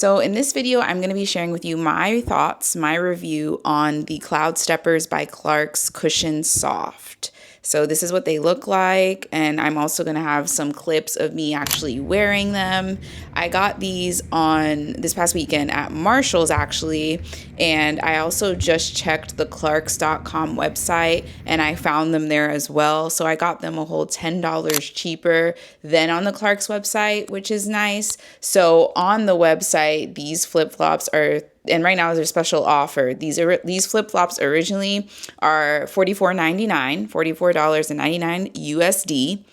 So in this video, I'm going to be sharing with you my thoughts, my review on the Cloudsteppers by Clarks Cushion Soft. So this is what they look like, and I'm also going to have some clips of me actually wearing them. I got these on this past weekend at Marshall's actually, and I also just checked the Clarks.com website and I found them there as well. So I got them a whole $10 cheaper than on the Clarks website, which is nice. So on the website, these flip-flops are, and right now is their special offer. These flip-flops originally are $44.99 USD.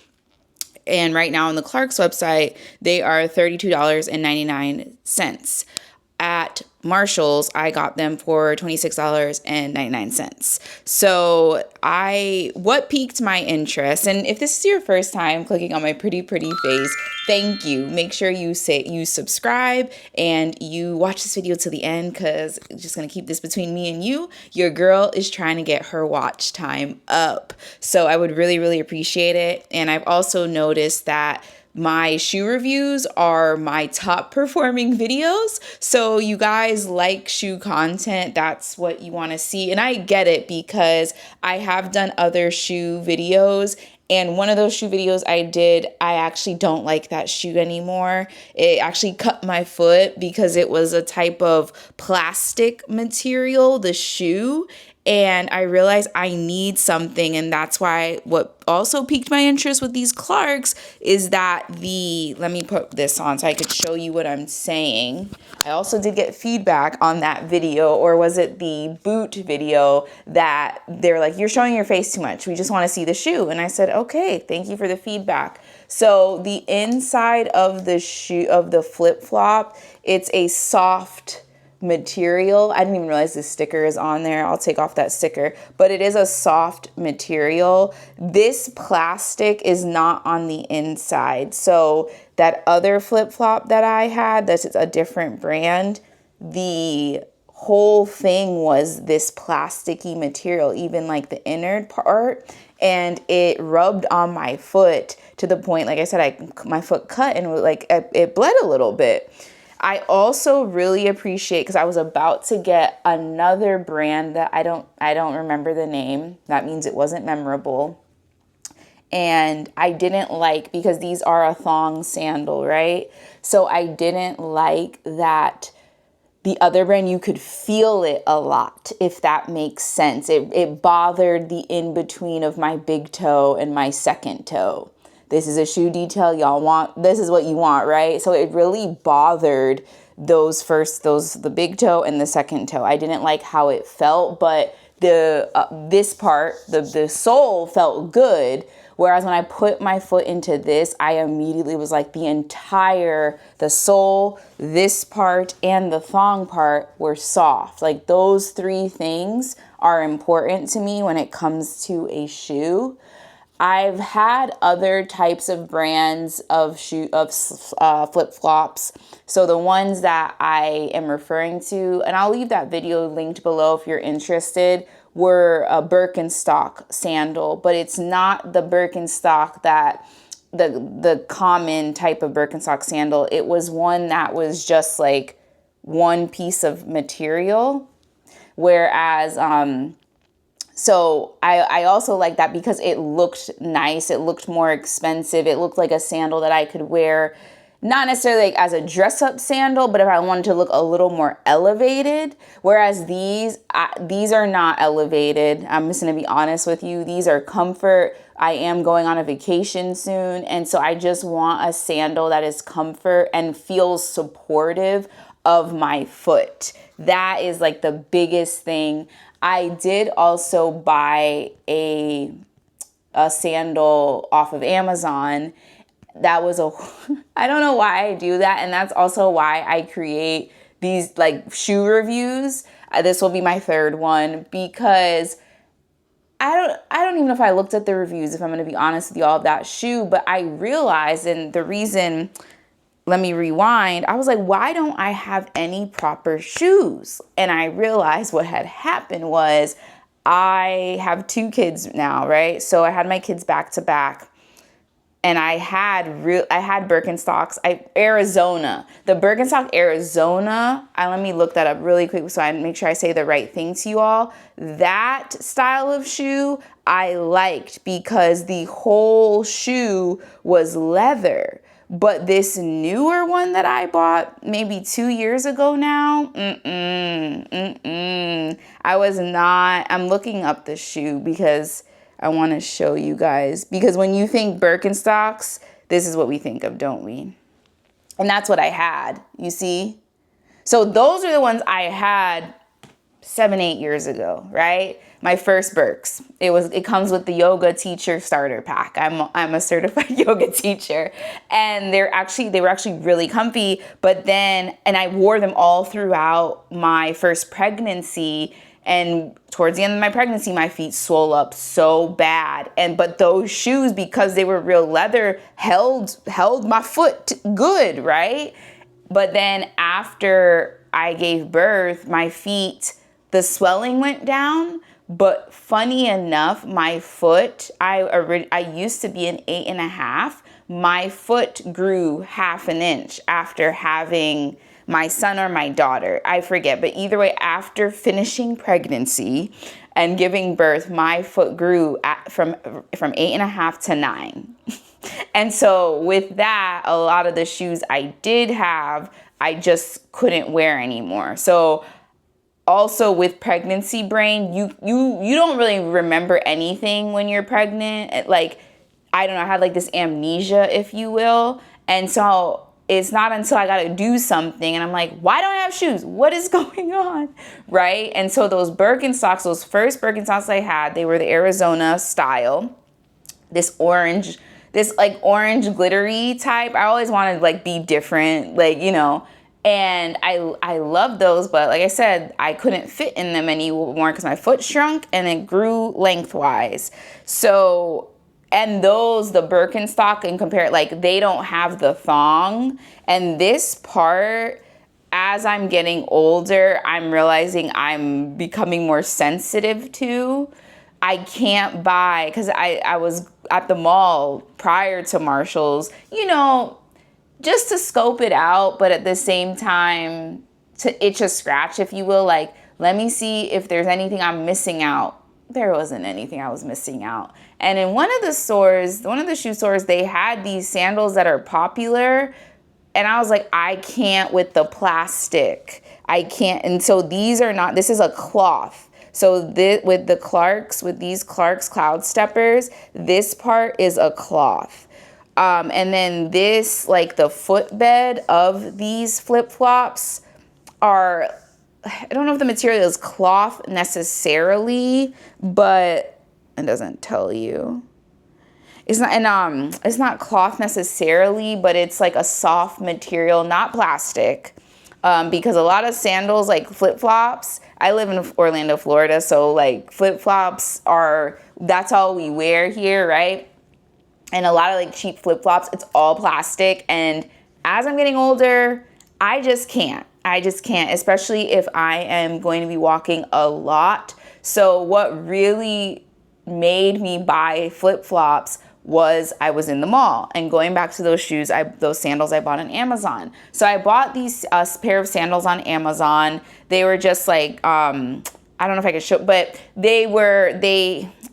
And right now on the Clarks website, they are $32.99. At Marshall's, I got them for $26.99. So what piqued my interest, and if this is your first time clicking on my pretty face, thank you. Make sure you subscribe and you watch this video to the end, because I'm just gonna keep this between me and you. Your girl is trying to get her watch time up. So I would really appreciate it. And I've also noticed that my shoe reviews are my top performing videos. So you guys like shoe content. That's what you want to see. And I get it, because I have done other shoe videos. And one of those shoe videos I did, I actually don't like that shoe anymore. It actually cut my foot because it was a type of plastic material, the shoe. And I realized I need something, and that's why what also piqued my interest with these Clarks is that let me put this on so I could show you what I'm saying. I also did get feedback on that video, or was it the boot video, that they're like, you're showing your face too much. We just want to see the shoe. And I said, okay, thank you for the feedback. So the inside of the shoe, of the flip-flop, it's a soft material. I didn't even realize the sticker is on there. I'll take off that sticker, but it is a soft material. This plastic is not on the inside. So that other flip-flop that I had, that's a different brand, the whole thing was this plasticky material, even like the inner part, and it rubbed on my foot to the point, like I said, my foot cut and it bled a little bit. I also really appreciate, because I was about to get another brand that I don't remember the name. That means it wasn't memorable. And I didn't like, because these are a thong sandal, right? So I didn't like that the other brand, you could feel it a lot, if that makes sense. It bothered the in-between of my big toe and my second toe. This is a shoe detail y'all want. This is what you want, right? So it really bothered the big toe and the second toe. I didn't like how it felt, but this part, the sole felt good. Whereas when I put my foot into this, I immediately was like the sole, this part, and the thong part were soft. Like those three things are important to me when it comes to a shoe. I've had other types of brands of flip-flops. So the ones that I am referring to, and I'll leave that video linked below if you're interested, were a Birkenstock sandal, but it's not the Birkenstock that the common type of Birkenstock sandal. It was one that was just like one piece of material, whereas so I also like that because it looked nice. It looked more expensive. It looked like a sandal that I could wear, not necessarily like as a dress-up sandal, but if I wanted to look a little more elevated. Whereas these are not elevated. I'm just going to be honest with you. These are comfort. I am going on a vacation soon, and so I just want a sandal that is comfort and feels supportive of my foot. That is like the biggest thing. I did also buy a sandal off of Amazon. That was I don't know why I do that. And that's also why I create these like shoe reviews. This will be my third one, because I don't even know if I looked at the reviews, if I'm going to be honest with y'all, of that shoe, but I realized, and the reason, let me rewind. I was like, why don't I have any proper shoes? And I realized what had happened was I have two kids now, right? So I had my kids back to back. and I had Birkenstocks. Arizona, the Birkenstock Arizona. Let me look that up really quick so I make sure I say the right thing to you all. That style of shoe I liked because the whole shoe was leather. But this newer one that I bought maybe 2 years ago now, I was not. I'm looking up the shoe because I want to show you guys. Because when you think Birkenstocks, this is what we think of, don't we? And that's what I had, you see? So those are the ones I had 7, 8 years ago, right? My first Birks. It comes with the yoga teacher starter pack. I'm a certified yoga teacher, and they were actually really comfy. But then, and I wore them all throughout my first pregnancy. And towards the end of my pregnancy, my feet swole up so bad. But those shoes, because they were real leather, held my foot good, right? But then after I gave birth, my feet, the swelling went down. But funny enough, my foot, I used to be an 8.5. My foot grew 1/2 inch after having my son or my daughter. I forget. But either way, after finishing pregnancy and giving birth, my foot grew from 8.5 to 9. And so with that, a lot of the shoes I did have, I just couldn't wear anymore. So also with pregnancy brain, you don't really remember anything when you're pregnant. Like, I don't know, I had like this amnesia, if you will. And so it's not until I got to do something and I'm like, why don't I have shoes? What is going on? Right? And so those Birkenstocks, those first Birkenstocks I had, they were the Arizona style. This orange glittery type. I always wanted to like be different, like, you know. And I love those, but like I said, I couldn't fit in them anymore because my foot shrunk and it grew lengthwise. So, and the Birkenstock, and compare it, like, they don't have the thong. And this part, as I'm getting older, I'm realizing I'm becoming more sensitive to. I can't buy, because I was at the mall prior to Marshall's, you know, just to scope it out, but at the same time to itch a scratch, if you will. Like, let me see if there's anything I'm missing out. There wasn't anything I was missing out. And in one of the shoe stores, they had these sandals that are popular. And I was like, I can't with the plastic. I can't. And so this is a cloth. So with these Clarks Cloudsteppers, this part is a cloth. And then this, like, the footbed of these flip-flops are, I don't know if the material is cloth necessarily, but it doesn't tell you. It's not cloth necessarily, but it's like a soft material, not plastic. Because a lot of sandals, like flip-flops, I live in Orlando, Florida, so like flip-flops that's all we wear here, right? And a lot of like cheap flip-flops, it's all plastic. And as I'm getting older, I just can't, especially if I am going to be walking a lot. So what really made me buy flip-flops was I was in the mall. And going back to those shoes, those sandals I bought on Amazon. So I bought these pair of sandals on Amazon. They were just like, I don't know if I can show, but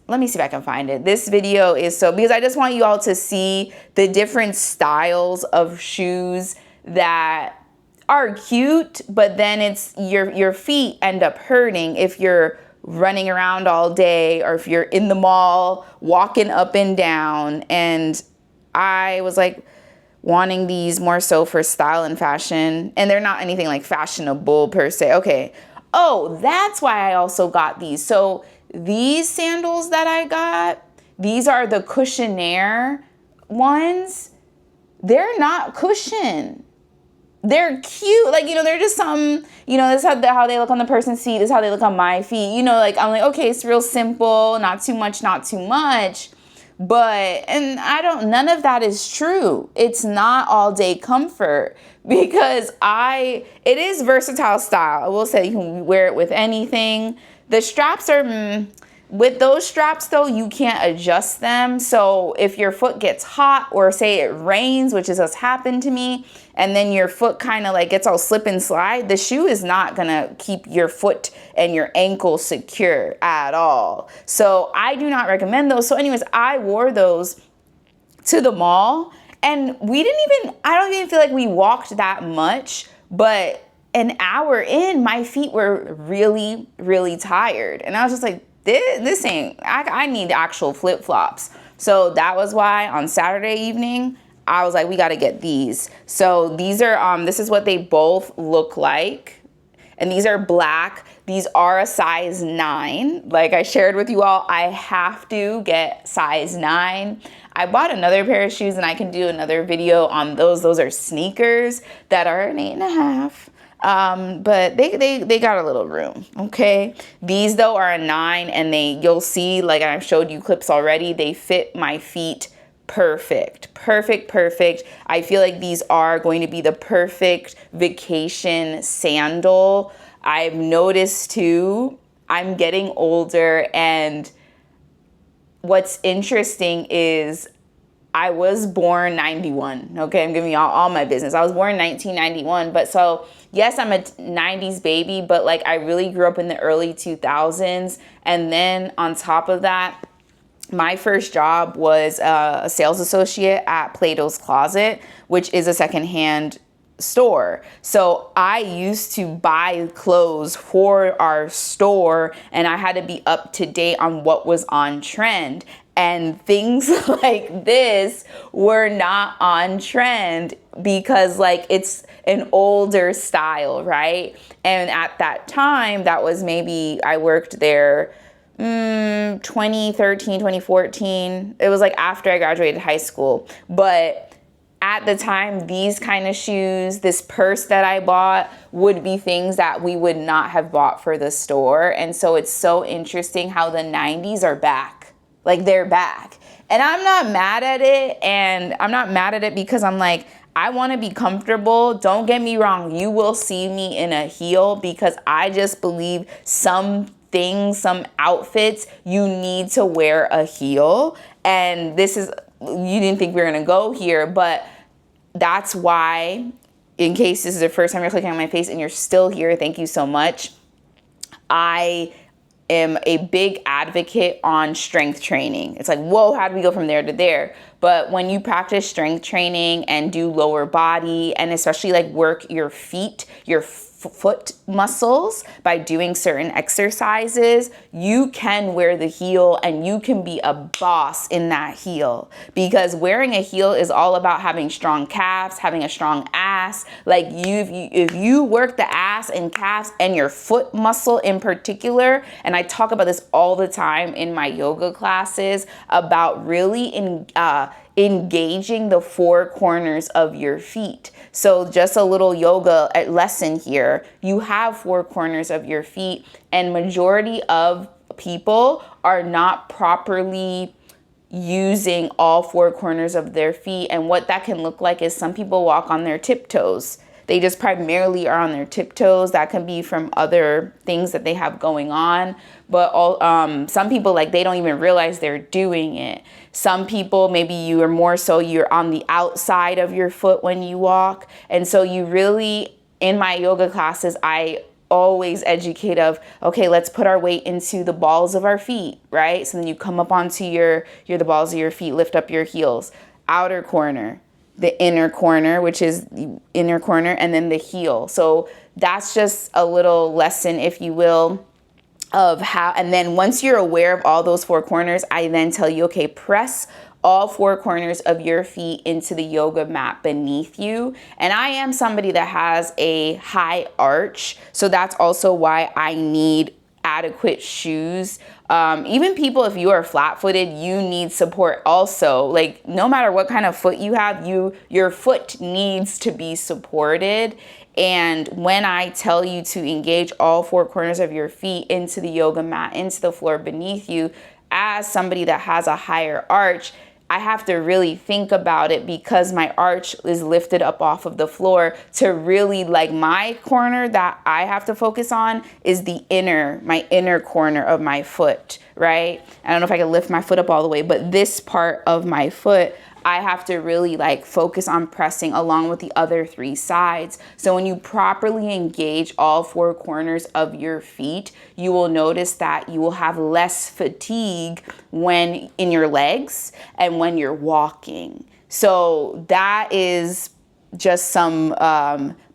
let me see if I can find it. This video is because I just want you all to see the different styles of shoes that are cute, but then it's your feet end up hurting if you're running around all day or if you're in the mall walking up and down. And I was like wanting these more so for style and fashion, and they're not anything like fashionable per se. Okay. Oh, that's why I also got these. So these sandals that I got, these are the Cushionaire ones. They're not cushion. They're cute. Like, you know, they're just some, you know, this is how they look on the person's feet. This is how they look on my feet. You know, like, I'm like, okay, it's real simple. Not too much, not too much. But, and none of that is true. It's not all day comfort, because it is versatile style. I will say you can wear it with anything. The straps are, With those straps though, you can't adjust them. So if your foot gets hot, or say it rains, which is what's happened to me, and then your foot kind of like gets all slip and slide, the shoe is not gonna keep your foot and your ankle secure at all. So I do not recommend those. So anyways, I wore those to the mall, and I don't even feel like we walked that much, but an hour in, my feet were really, really tired. And I was just like, this ain't, I need actual flip-flops. So that was why on Saturday evening, I was like, we got to get these. So these are, this is what they both look like. And these are black. These are a size 9. Like I shared with you all, I have to get size 9. I bought another pair of shoes, and I can do another video on those. Those are sneakers that are an 8.5. But they got a little room. Okay. These though are a 9, and you'll see, like I've showed you clips already, they fit my feet perfect. I feel like these are going to be the perfect vacation sandal. I've noticed too, I'm getting older, and what's interesting is I was born 91. Okay, I'm giving y'all all my business. I was born 1991, but so yes, I'm a 90s baby, but like I really grew up in the early 2000s. And then on top of that, my first job was a sales associate at Plato's Closet, which is a secondhand store. So I used to buy clothes for our store, and I had to be up to date on what was on trend. And things like this were not on trend because like it's an older style, right? And at that time, that was maybe, I worked there 2013, 2014. It was like after I graduated high school. But at the time, these kind of shoes, this purse that I bought would be things that we would not have bought for the store. And so it's so interesting how the 90s are back. Like they're back. And I'm not mad at it. And I'm not mad at it because I'm like, I want to be comfortable. Don't get me wrong. You will see me in a heel because I just believe some things, some outfits, you need to wear a heel. And this is, you didn't think we were going to go here, but that's why, in case this is the first time you're clicking on my face and you're still here, thank you so much. I am a big advocate on strength training. It's like, whoa, how do we go from there to there? But when you practice strength training and do lower body, and especially like work your feet, your foot muscles by doing certain exercises, you can wear the heel and you can be a boss in that heel, because wearing a heel is all about having strong calves, having a strong ass. Like if you work the ass and calves and your foot muscle in particular, and I talk about this all the time in my yoga classes about really engaging the 4 corners of your feet. So just a little yoga lesson here. You have 4 corners of your feet, and majority of people are not properly using all 4 corners of their feet. And what that can look like is some people walk on their tiptoes. They just primarily are on their tiptoes. That can be from other things that they have going on. But some people, like, they don't even realize they're doing it. Some people, maybe you are more so you're on the outside of your foot when you walk. And so you really, in my yoga classes, I always educate of, okay, let's put our weight into the balls of our feet, right? So then you come up onto the balls of your feet, lift up your heels, outer corner, the inner corner, which is the inner corner, and then the heel. So that's just a little lesson, if you will, of how, and then once you're aware of all those 4 corners, I then tell you, okay, press all 4 corners of your feet into the yoga mat beneath you. And I am somebody that has a high arch, so that's also why I need adequate shoes. Even people, if you are flat-footed, you need support also. Like, no matter what kind of foot you have, your foot needs to be supported. And when I tell you to engage all 4 corners of your feet into the yoga mat, into the floor beneath you, as somebody that has a higher arch, I have to really think about it because my arch is lifted up off of the floor to really, like, my corner that I have to focus on is my inner corner of my foot, right? I don't know if I can lift my foot up all the way, but this part of my foot, I have to really like focus on pressing along with the other 3 sides. So when you properly engage all 4 corners of your feet, you will notice that you will have less fatigue when in your legs and when you're walking. So that is just some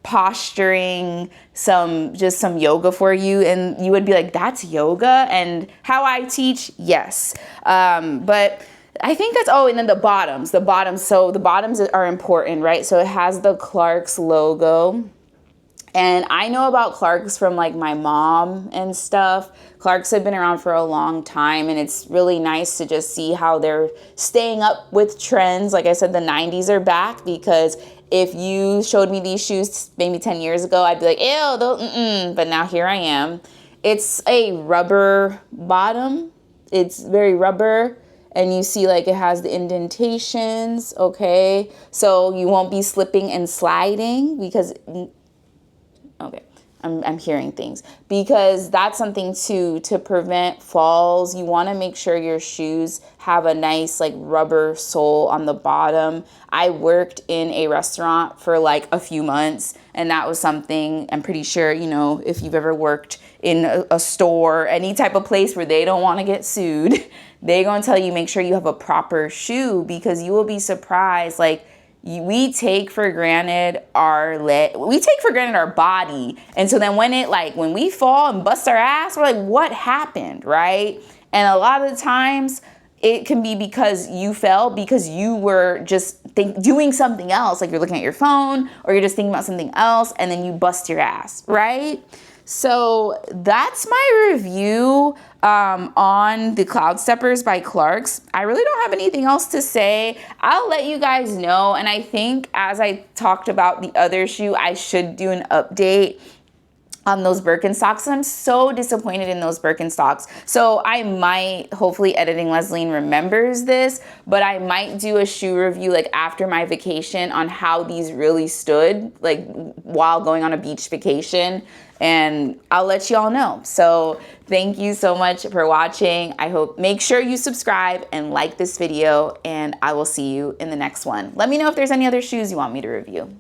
posturing, some yoga for you. And you would be like, that's yoga? And how I teach, yes. But I think that's, and then the bottoms. So the bottoms are important, right? So it has the Clarks logo. And I know about Clarks from like my mom and stuff. Clarks have been around for a long time, and it's really nice to just see how they're staying up with trends. Like I said, the 90s are back, because if you showed me these shoes maybe 10 years ago, I'd be like, ew, but now here I am. It's a rubber bottom. It's very rubber. And you see like it has the indentations, okay? So you won't be slipping and sliding because, okay, I'm hearing things. Because that's something to prevent falls. You wanna make sure your shoes have a nice like rubber sole on the bottom. I worked in a restaurant for like a few months, and that was something, I'm pretty sure, you know, if you've ever worked in a store, any type of place where they don't wanna get sued, they're gonna tell you make sure you have a proper shoe, because you will be surprised. Like, we take for granted our body. And so then when we fall and bust our ass, we're like, what happened, right? And a lot of the times it can be because you fell because you were just doing something else. Like you're looking at your phone or you're just thinking about something else, and then you bust your ass, right? So that's my review on the Cloudsteppers by Clarks. I really don't have anything else to say. I'll let you guys know. And I think as I talked about the other shoe, I should do an update on those Birkenstocks. I'm so disappointed in those Birkenstocks. So I might, hopefully Editing Leslie remembers this, but I might do a shoe review like after my vacation on how these really stood, like while going on a beach vacation, and I'll let you all know. So thank you so much for watching. Make sure you subscribe and like this video, and I will see you in the next one. Let me know if there's any other shoes you want me to review.